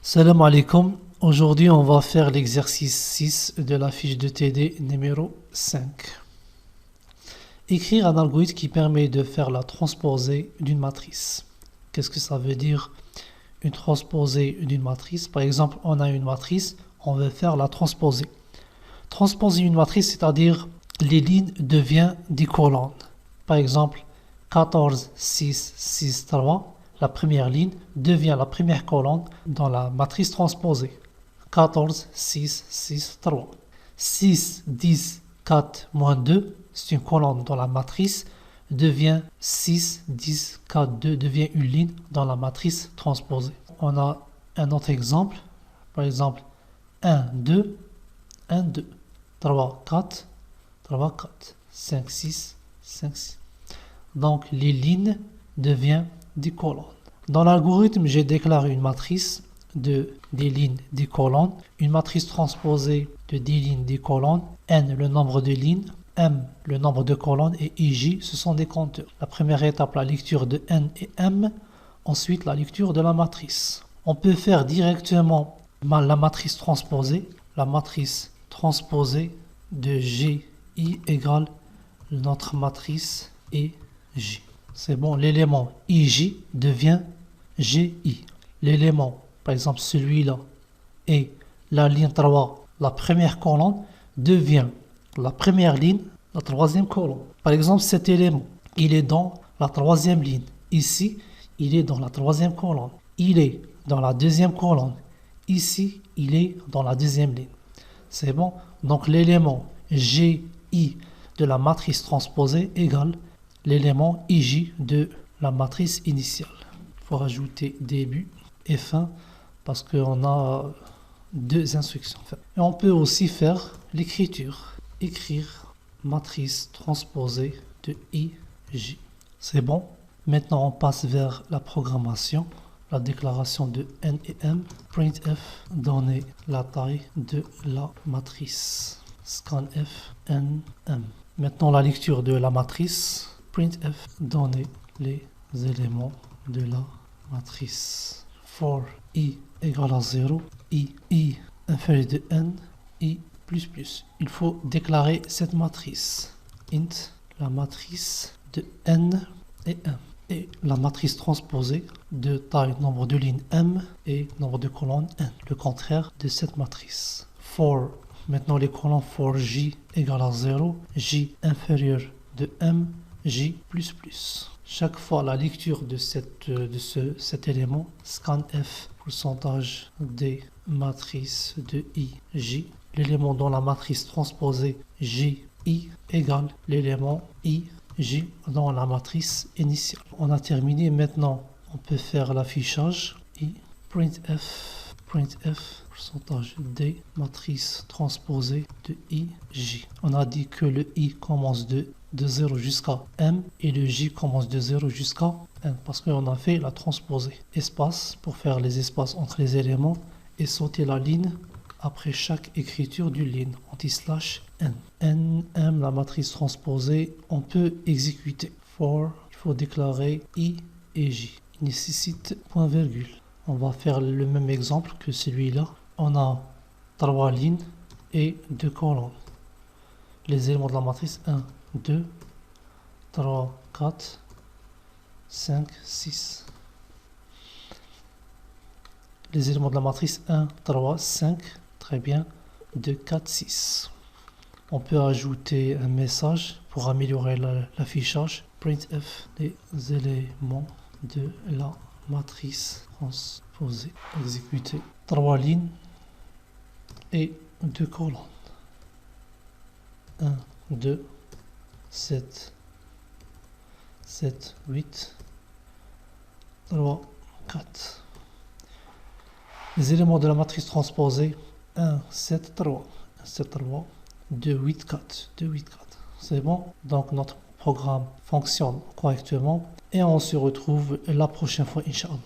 Salam alaikum. Aujourd'hui, on va faire l'exercice 6 de la fiche de TD numéro 5. Écrire un algorithme qui permet de faire la transposée d'une matrice. Qu'est-ce que ça veut dire une transposée d'une matrice? Par exemple, on a une matrice, on veut faire la transposée. Transposer une matrice, c'est-à-dire les lignes deviennent des colonnes. Par exemple, 14, 6, 6, 3. La première ligne devient la première colonne dans la matrice transposée. 14, 6, 6, 3. 6, 10, 4, moins 2, c'est une colonne dans la matrice, devient 6, 10, 4, 2, devient une ligne dans la matrice transposée. On a un autre exemple, par exemple 1, 2, 1, 2, 3, 4, 3, 4, 5, 6, 5, 6. Donc les lignes deviennent des colonnes. Dans l'algorithme, j'ai déclaré une matrice de des lignes, des colonnes, une matrice transposée de des lignes, des colonnes, n le nombre de lignes, m le nombre de colonnes et ij ce sont des compteurs. La première étape, la lecture de n et m, ensuite la lecture de la matrice. On peut faire directement la matrice transposée. La matrice transposée de GI égale notre matrice EJ. C'est bon, l'élément IJ devient GI. L'élément, par exemple celui-là, et la ligne 3, la première colonne, devient la première ligne, la troisième colonne. Par exemple, cet élément, il est dans la troisième ligne. Ici, il est dans la troisième colonne. Il est dans la deuxième colonne. Ici, il est dans la deuxième ligne. C'est bon? Donc l'élément GI de la matrice transposée égale l'élément IJ de la matrice initiale. Il faut rajouter début et fin parce qu'on a deux instructions. Et on peut aussi faire l'écriture. Écrire matrice transposée de IJ. C'est bon. Maintenant, on passe vers la programmation. La déclaration de n et m. Printf, donner la taille de la matrice. Scanf, n, m. Maintenant, la lecture de la matrice. Printf, donner les éléments de la matrice. For i égale à 0, i inférieur de n, i plus plus. Il faut déclarer cette matrice. Int, la matrice de n et m. Et la matrice transposée de taille nombre de lignes m et nombre de colonnes n. Le contraire de cette matrice. For, maintenant les colonnes for j égale à 0, j inférieur de m, j plus plus. Chaque fois la lecture de cet élément, scanf, pourcentage des matrices de ij, l'élément dans la matrice transposée ji égale l'élément ij dans la matrice initiale. On a terminé, maintenant on peut faire l'affichage. Printf, pourcentage des matrices transposées de ij. On a dit que le i commence de 0 jusqu'à m et le j commence de 0 jusqu'à n parce qu'on a fait la transposée. Espace pour faire les espaces entre les éléments et sauter la ligne après chaque écriture d'une ligne, anti-slash n. N, m, la matrice transposée, on peut exécuter. For, il faut déclarer i et j. Il nécessite point virgule. On va faire le même exemple que celui-là. On a 3 lignes et 2 colonnes. Les éléments de la matrice 1, 2, 3, 4, 5, 6. Les éléments de la matrice 1, 3, 5, très bien, 2, 4, 6. On peut ajouter un message pour améliorer l'affichage. Printf, les éléments de la matrice transposée. Exécuter 3 lignes et 2 colonnes. 1, 2, 7, 7, 8, 3, 4. Les éléments de la matrice transposée 1, 7, 3, 7, 3, 2, 8, 4, 2, 8, 4. C'est bon? Donc notre programme fonctionne correctement et on se retrouve la prochaine fois, Inch'Allah.